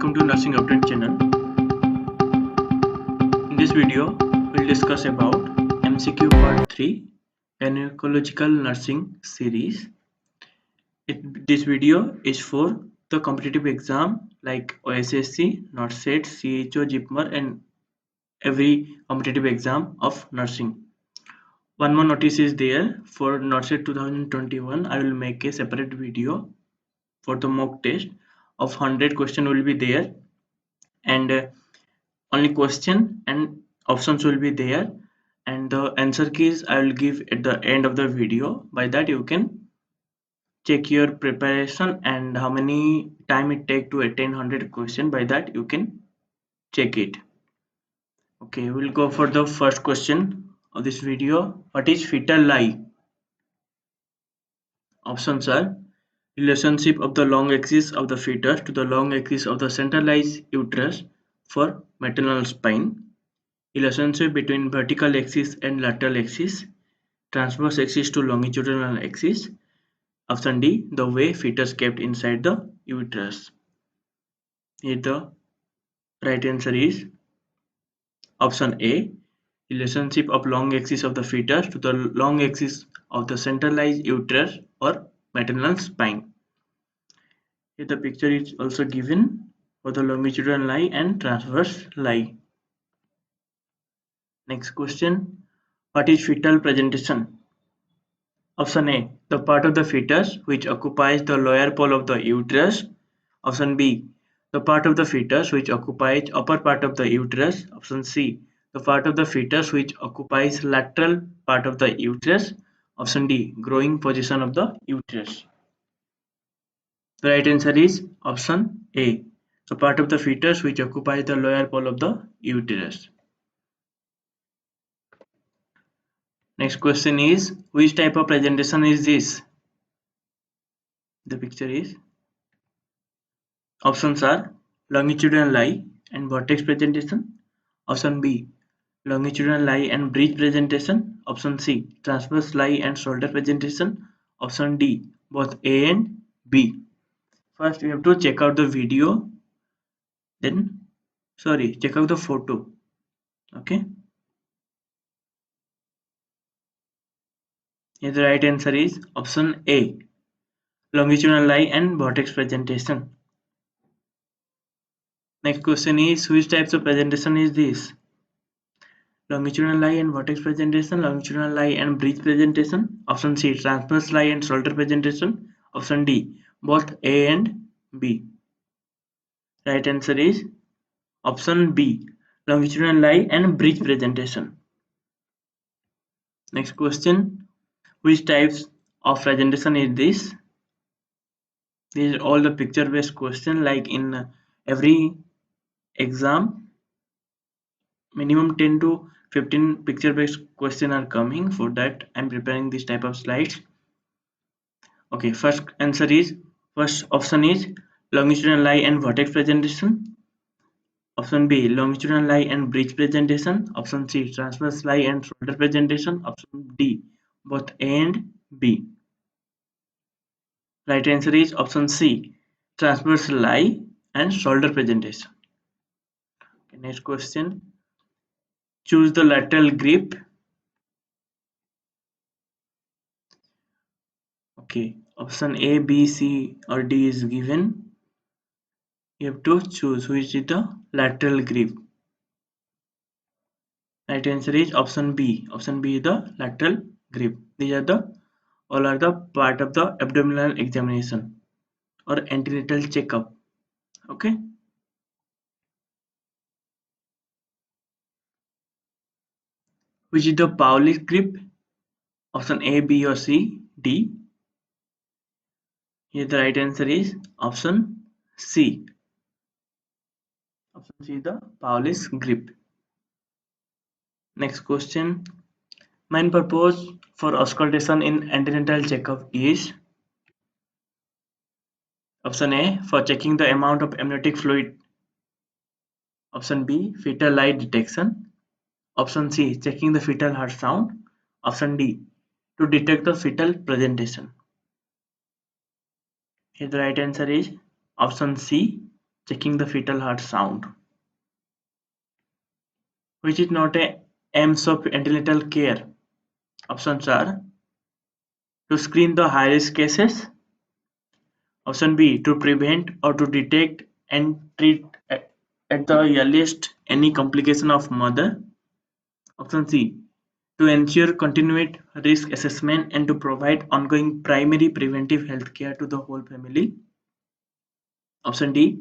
welcome to Nursing Update channel. In this video, we'll discuss about MCQ Part 3 Gynecological Nursing Series. This video is for the competitive exam like OSSC, NOTSET, CHO, JIPMER and every competitive exam of nursing. One more notice is there for NOTSET 2021. I will make a separate video for the mock test of 100 question will be there, and only question and options will be there, and the answer keys I will give at the end of the video. By that you can check your preparation and how many time it take to attain 100 question. By that you can check it. Okay, we'll go for the first question of this video. What is fetal lie? Options are relationship of the long axis of the fetus to the long axis of the centralized uterus for maternal spine, relationship between vertical axis and lateral axis, transverse axis to longitudinal axis. Option D, the way fetus kept inside the uterus. Here the right answer is option A, relationship of long axis of the fetus to the long axis of the centralized uterus or maternal spine. Here the picture is also given for the longitudinal lie and transverse lie. Next question, what is fetal presentation? Option A, the part of the fetus which occupies the lower pole of the uterus. Option B, the part of the fetus which occupies upper part of the uterus. Option C, the part of the fetus which occupies lateral part of the uterus. Option D, growing position of the uterus. The right answer is option A, the part of the fetus which occupies the lower pole of the uterus. Next question is, which type of presentation is this? The picture is, options are longitudinal lie and vortex presentation. Option B, longitudinal lie and bridge presentation. Option C, transverse lie and shoulder presentation. Option D, both A and B. First we have to check out the video, then check out the photo. Okay, here the right answer is option A, longitudinal lie and vortex presentation. Next question is, which types of presentation is this? Longitudinal lie and vortex presentation, longitudinal lie and bridge presentation. Option C, transverse lie and shoulder presentation. Option D, both A and B. Right answer is option B, longitudinal lie and bridge presentation. Next question, which types of presentation is this? These are all the picture based question, like in every exam minimum 10 to 15 picture based question are coming. For that I'm preparing this type of slides. Okay, first option is longitudinal lie and vortex presentation. Option B, longitudinal lie and bridge presentation. Option C, transverse lie and shoulder presentation. Option D, both A and B. Right answer is option C, transverse lie and shoulder presentation. Okay, next question, choose the lateral grip. Okay, option A, B, C or D is given. You have to choose which is the lateral grip. Right answer is option B. Option B is the lateral grip. These are all are the part of the abdominal examination or antenatal checkup. Okay. Which is the Paulis grip? Option A, B or C, D. Here the right answer is option C. Option C is the Paulis grip. Next question. Main purpose for auscultation in antenatal checkup is option A, for checking the amount of amniotic fluid. Option B, fetal lie detection. Option C, checking the fetal heart sound. Option D, to detect the fetal presentation. Here the right answer is option C, checking the fetal heart sound, which is not a aims of antenatal care. Options are to screen the high risk cases, option B to prevent or to detect and treat at the earliest any complication of mother, option C to ensure continued risk assessment and to provide ongoing primary preventive health care to the whole family, option D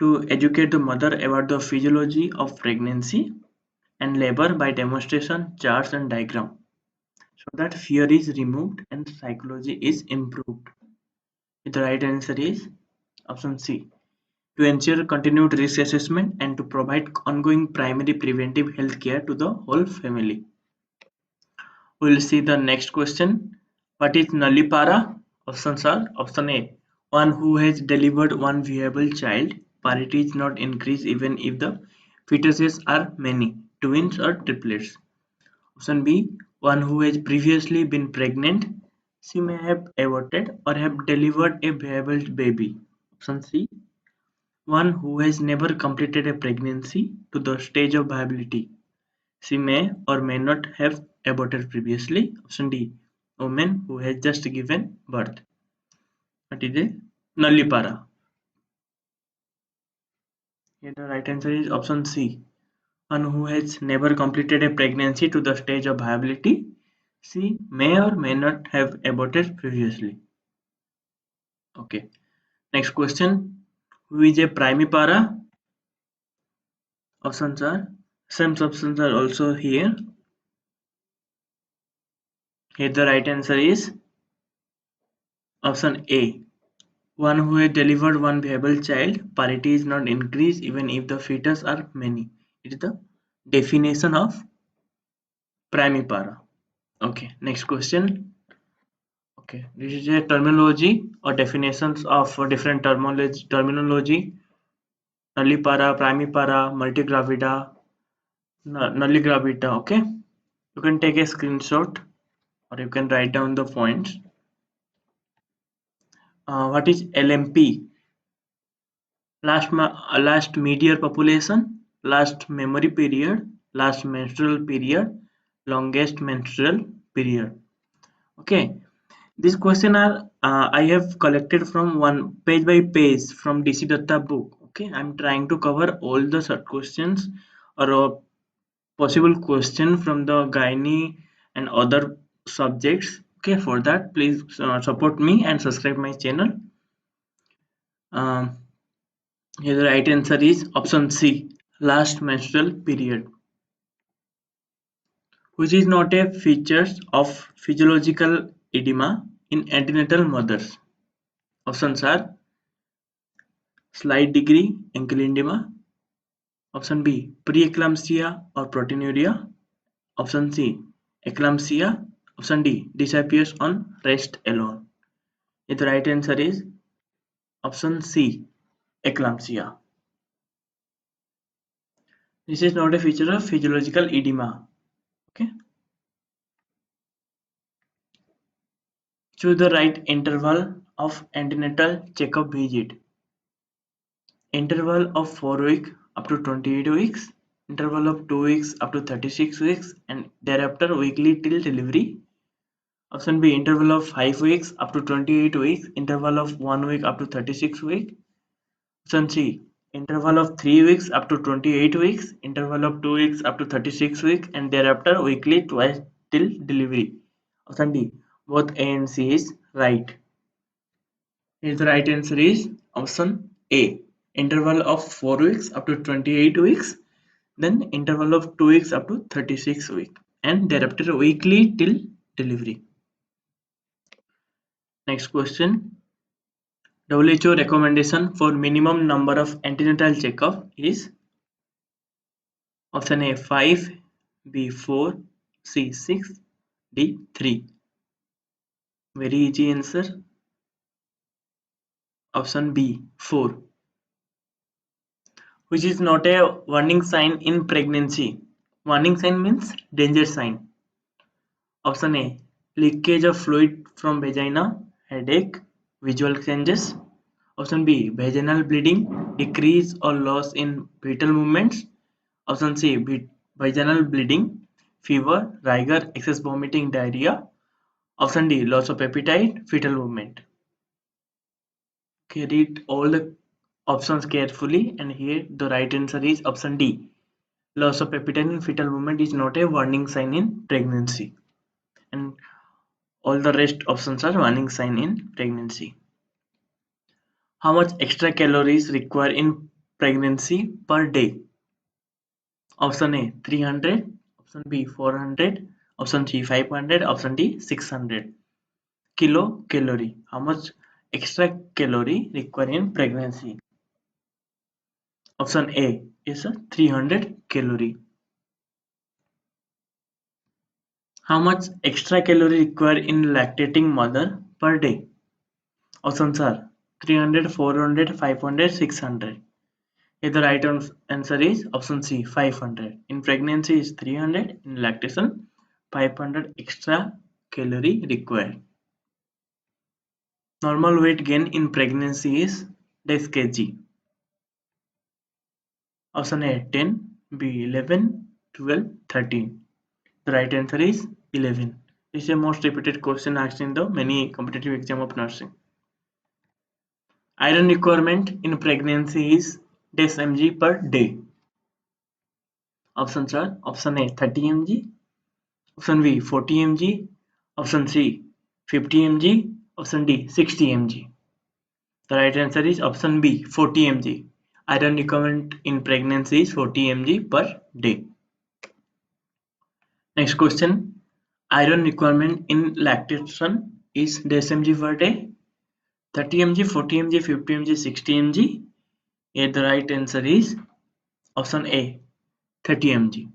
to educate the mother about the physiology of pregnancy and labor by demonstration, charts and diagram so that fear is removed and psychology is improved. The right answer is option C to ensure continued risk assessment and to provide ongoing primary preventive health care to the whole family. We will see the next question. What is Nullipara? Options are option A one who has delivered one viable child. Parity is not increased even if the fetuses are many, twins or triplets. Option B one who has previously been pregnant. She may have aborted or have delivered a viable baby. Option C one who has never completed a pregnancy to the stage of viability. She may or may not have aborted previously. Option D. Woman who has just given birth. What is a nullipara? Here the right answer is option C. One who has never completed a pregnancy to the stage of viability. She may or may not have aborted previously. Okay. Next question. Who is a primipara? Options are some options are also here. Here the right answer is option A. One who has delivered one viable child, parity is not increased even if the fetus are many. It is the definition of primipara. Okay, next question. Okay, this is a terminology or definitions of different terminology. Nullipara, primipara, multigravida, nulligravida. Okay, you can take a screenshot or you can write down the points. What is LMP? Last meteor population, last memory period, last menstrual period, longest menstrual period. Okay, these questions are I have collected from one page by page from DC Datta book. Okay, I'm trying to cover all the sub questions or possible question from the gynae and other subjects. Okay, for that please support me and subscribe my channel. Um, Here the right answer is option C, last menstrual period, which is not a feature of physiological edema in antenatal mothers. Options are slight degree ankle edema, option B preeclampsia or proteinuria, option C eclampsia, option D disappears on rest alone. The right answer is option C eclampsia. This is not a feature of physiological edema. Okay. Choose the right interval of antenatal checkup visit. Interval of 4 weeks up to 28 weeks, interval of 2 weeks up to 36 weeks, and thereafter weekly till delivery. Option B interval of 5 weeks up to 28 weeks, interval of 1 week up to 36 weeks. Option C interval of 3 weeks up to 28 weeks, interval of 2 weeks up to 36 weeks, and thereafter weekly twice till delivery. Option D both A and C is right. Here the right answer is option A. Interval of 4 weeks up to 28 weeks, then interval of 2 weeks up to 36 weeks, and thereafter weekly till delivery. Next question. WHO recommendation for minimum number of antenatal checkup is option A 5, B 4, C 6, D 3. Very easy answer. Option B 4, which is not a warning sign in pregnancy. Warning sign means danger sign. Option A leakage of fluid from vagina, headache, visual changes. Option B vaginal bleeding, decrease or loss in vital movements. Option C, vaginal bleeding, fever, rigor, excess vomiting, diarrhea. Option D, loss of appetite, fetal movement. Okay, read all the options carefully, and here the right answer is option D. Loss of appetite in fetal movement is not a warning sign in pregnancy, and all the rest options are warning sign in pregnancy. How much extra calories required in pregnancy per day? Option A 300, option B 400, option C 500, option D 600 kilocalorie. How much extra calorie required in pregnancy? Option A is 300 calorie. How much extra calorie required in lactating mother per day? Options are 300, 400, 500, 600. Here the right answer is option C 500. In pregnancy is 300, in lactation 500 extra calorie required. Normal weight gain in pregnancy is dash kg. Option A 10, B 11, 12, 13. The right answer is 11. This is a most repeated question asked in the many competitive exam of nursing. Iron requirement in pregnancy is dash mg per day. Options are option A 30 mg, option B 40 mg, option C 50 mg, option D 60 mg. The right answer is option B 40 mg. Iron requirement in pregnancy is 40 mg per day. Next question. Iron requirement in lactation is dash mg per day. 30 mg, 40 mg, 50 mg, 60 mg. Here the right answer is option A 30 mg.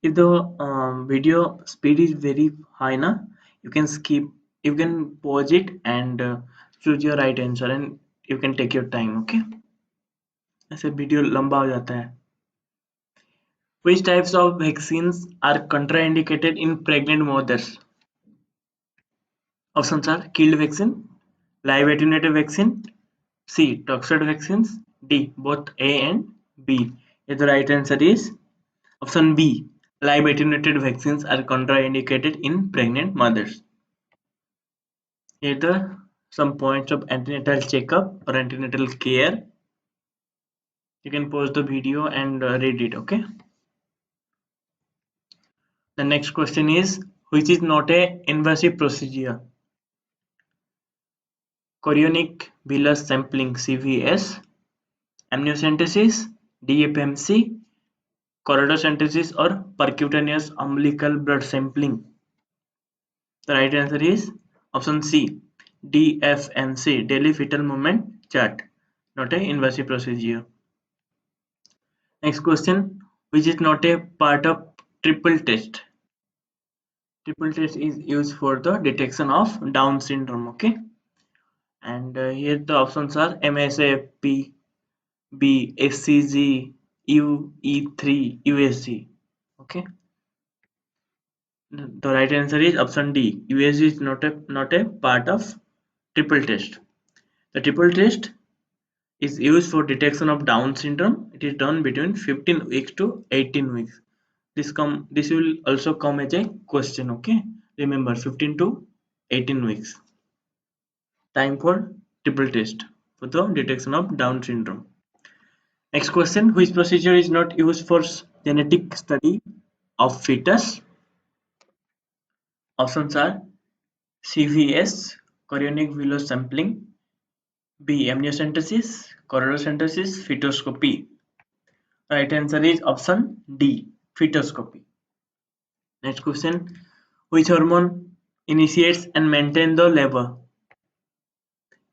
If the video speed is very high na, you can skip, you can pause it and choose your right answer, and you can take your time. Okay, ऐसे video लंबा हो जाता है. Which types of vaccines are contraindicated in pregnant mothers? Options are killed vaccine, live attenuated vaccine, C toxoid vaccines, D both A and B. Here the right answer is option B. Live attenuated vaccines are contraindicated in pregnant mothers. Here the some points of antenatal checkup or antenatal care. You can pause the video and read it. Okay. The next question is, which is not a invasive procedure? Chorionic villus sampling (CVS), amniocentesis, DFMC, choroidocentesis, or percutaneous umbilical blood sampling. The right answer is option C, DFMC, daily fetal movement chart, not an invasive procedure. Next question, which is not a part of triple test? Triple test is used for the detection of Down syndrome. Okay, and here the options are MSAP, B, SCG, UE3, USG. Okay, the right answer is option D. USG is not a part of triple test. The triple test is used for detection of Down syndrome. It is done between 15 weeks to 18 weeks. This will also come as a question. Okay, remember 15 to 18 weeks. Time for triple test for the detection of Down syndrome. Next question, which procedure is not used for genetic study of fetus? Options are CVS, chorionic villus sampling, B amniocentesis, choroidocentesis, fetoscopy. Right answer is option D, fetoscopy. Next question, which hormone initiates and maintains the labor?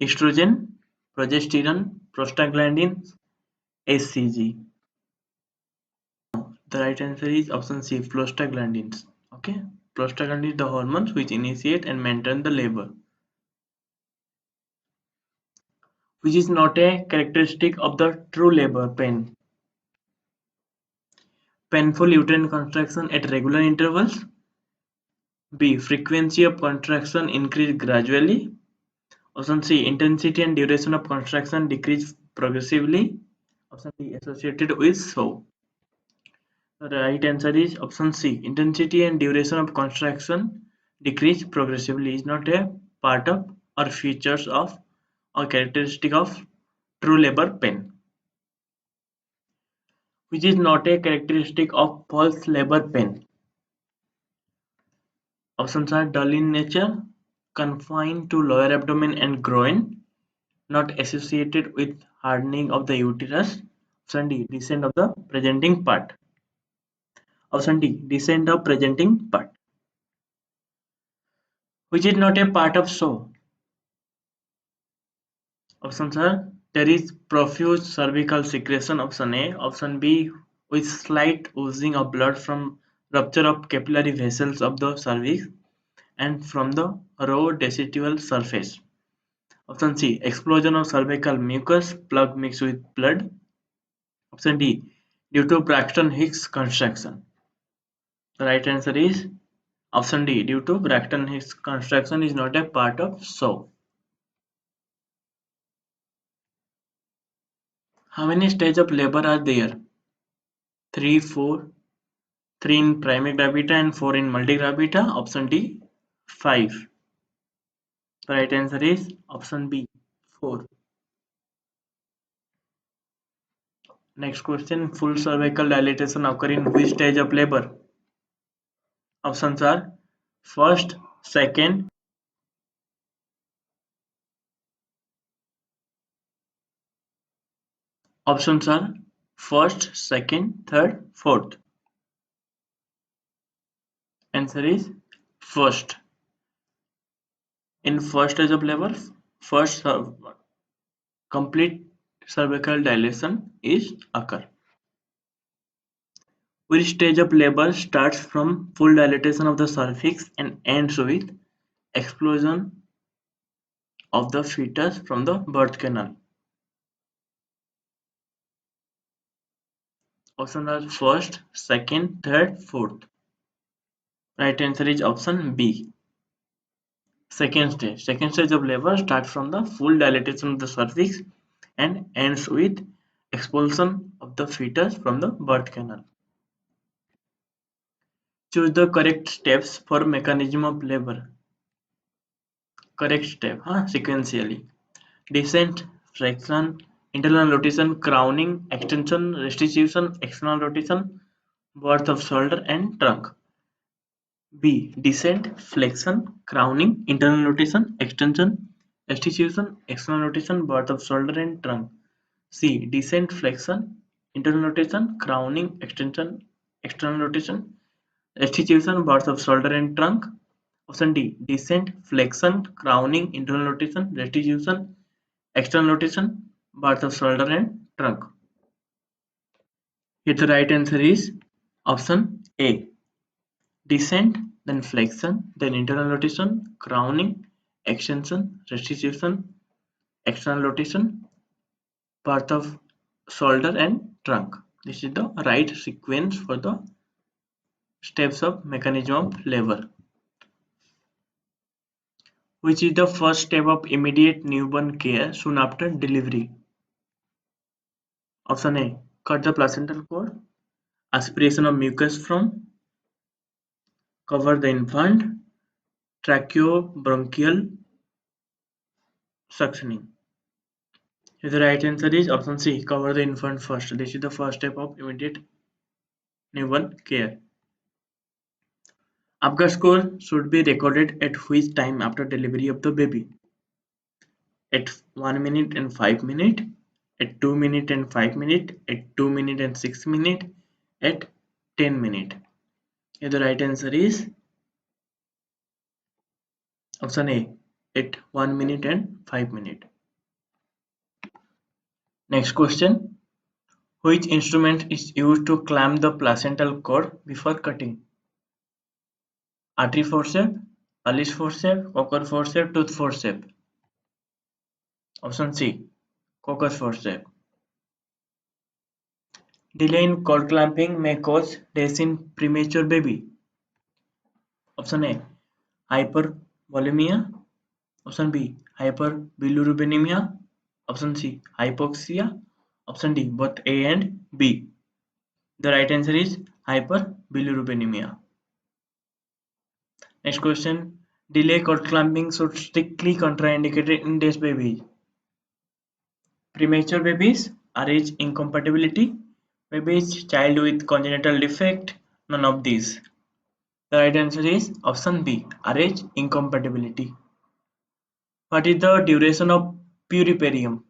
Estrogen, progesterone, prostaglandins, HCG. The right answer is option C, prostaglandins. Okay, prostaglandins are the hormones which initiate and maintain the labor. Which is not a characteristic of the true labor pain? Painful uterine contraction at regular intervals. B. Frequency of contraction increase gradually. Option C, intensity and duration of contraction decrease progressively. Option D, associated with so. The right answer is option C, intensity and duration of contraction decrease progressively is not a part of or features of or characteristic of true labor pain, which is not a characteristic of false labor pain. Options are dull in nature, confined to lower abdomen and groin, not associated with hardening of the uterus. Option D, descent of the presenting part. Option D, descent of presenting part, which is not a part of so. Options are there is profuse cervical secretion. Option A. Option B, with slight oozing of blood from rupture of capillary vessels of the cervix and from the raw decidual surface. Option C, explosion of cervical mucus plug mixed with blood. Option D, due to Braxton Hicks construction. The right answer is option D, due to Braxton Hicks construction is not a part of so. How many stages of labor are there? 3, 4, 3 in primigravida and 4 in multigravida. Option D, 5. The right answer is option B, 4. Next question, full cervical dilatation occur in which stage of labor? Options are first, second. Options are first, second, third, fourth. Answer is first. In first stage of labor, first complete cervical dilation is occur. Which stage of labor starts from full dilatation of the cervix and ends with explosion of the fetus from the birth canal? Options are first, second, third, fourth. Right answer is option B. Second stage. Second stage of labor starts from the full dilatation of the cervix and ends with expulsion of the fetus from the birth canal. Choose the correct steps for mechanism of labor. Correct step, sequentially. Descent, flexion, internal rotation, crowning, extension, restitution, external rotation, birth of shoulder and trunk. B. Descent, flexion, crowning, internal rotation, extension, restitution, external rotation, birth of shoulder and trunk. C. Descent, flexion, internal rotation, crowning, extension, external rotation, restitution, birth of shoulder and trunk. Option D. Descent, flexion, crowning, internal rotation, restitution, external rotation, birth of shoulder and trunk. Here the right answer is option A. Descent, then flexion, then internal rotation, crowning, extension, restitution, external rotation, birth of shoulder and trunk. This is the right sequence for the steps of mechanism of labor. Which is the first step of immediate newborn care soon after delivery? Option A. Cut the placental cord. Aspiration of mucus from. Cover the infant. Tracheobronchial suctioning. Here the right answer is option C. Cover the infant first. This is the first step of immediate newborn care. Apgar score should be recorded at which time after delivery of the baby? At 1 minute and 5 minutes, at 2 minutes and 5 minutes, at 2 minutes and 6 minutes, at 10 minutes. Here the right answer is option A, at 1 minute and 5 minutes. Next question. Which instrument is used to clamp the placental cord before cutting? Artery forceps, Alice forceps, Cocker forceps, tooth forceps. Option C, Cocker forceps. Delay in cord clamping may cause death in premature baby. Option A, hypervolemia. Option B, hyperbilirubinemia. Option C, hypoxia. Option D, both A and B. The right answer is hyperbilirubinemia. Next question. Delay cord clamping should strictly contraindicated in this baby. Premature babies, RH incompatibility, babies, child with congenital defect, none of these. The right answer is option B, RH incompatibility. What is the duration of puerperium?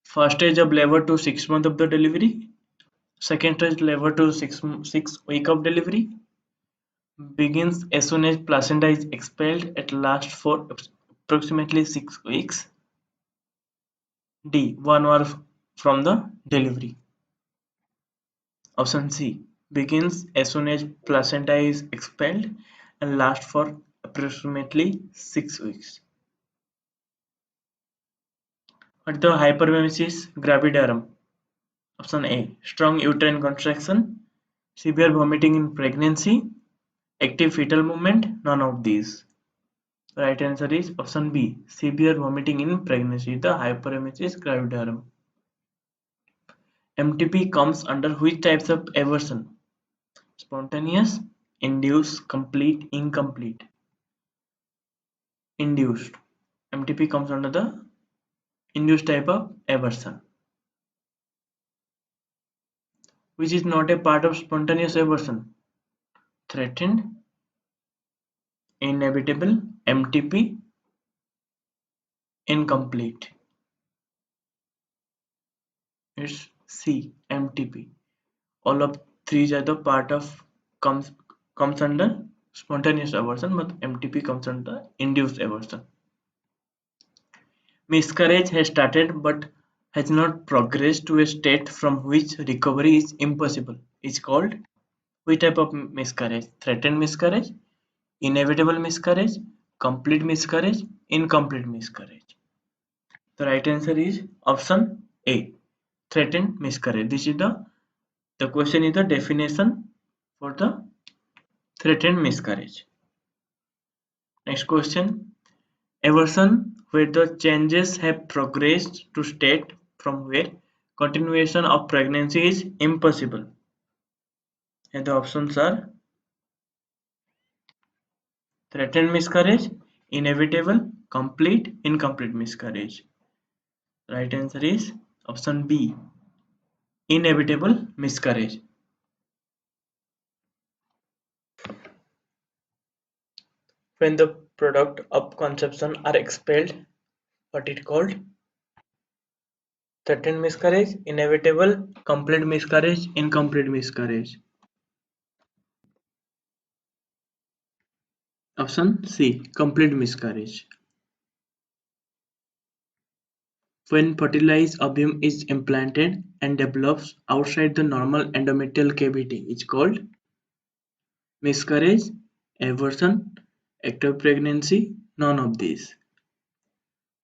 First stage of labor to 6 months of the delivery. Second stage labor to 6 week of delivery. Begins as soon as placenta is expelled at last for approximately 6 weeks. D. 1 hour from the delivery. Option C. Begins as soon as placenta is expelled and lasts for approximately 6 weeks. What the hyperemesis gravidarum? Option A. Strong uterine contraction, severe vomiting in pregnancy, active fetal movement, none of these. The right answer is option B. Severe vomiting in pregnancy, the hyperemesis gravidarum. MTP comes under which types of aversion? Spontaneous, induced, complete, incomplete. Induced. MTP comes under the induced type of aversion, which is not a part of spontaneous aversion. Threatened, inevitable, MTP, incomplete. It's C, MTP. All of three are the part of comes under spontaneous aversion, but MTP comes under induced aversion. Miscarriage has started but has not progressed to a state from which recovery is impossible. It's called which type of miscarriage? Threatened miscarriage, inevitable miscarriage, complete miscarriage, incomplete miscarriage. The right answer is option A, threatened miscarriage. This is the question is the definition for the threatened miscarriage. Next question. Aversion where the changes have progressed to state from where continuation of pregnancy is impossible. And the options are threatened miscarriage, inevitable, complete, incomplete miscarriage. Right answer is option B, inevitable miscarriage. When the product of conception are expelled, what it called? Threatened miscarriage, inevitable, complete miscarriage, incomplete miscarriage. Option C, complete miscarriage. When fertilized ovum is implanted and develops outside the normal endometrial cavity, it's called miscarriage, abortion, ectopic pregnancy, none of these.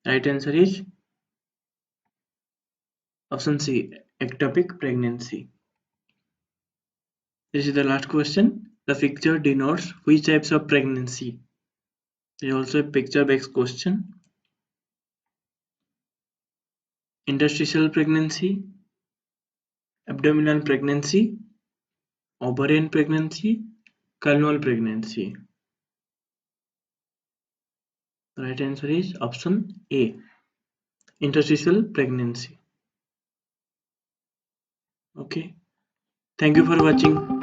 Right answer is option C, ectopic pregnancy. This is the last question. The picture denotes which types of pregnancy. There is also a picture-based question. Interstitial pregnancy, abdominal pregnancy, ovarian pregnancy, carnal pregnancy. The right answer is option A, interstitial pregnancy. Okay. Thank you for watching.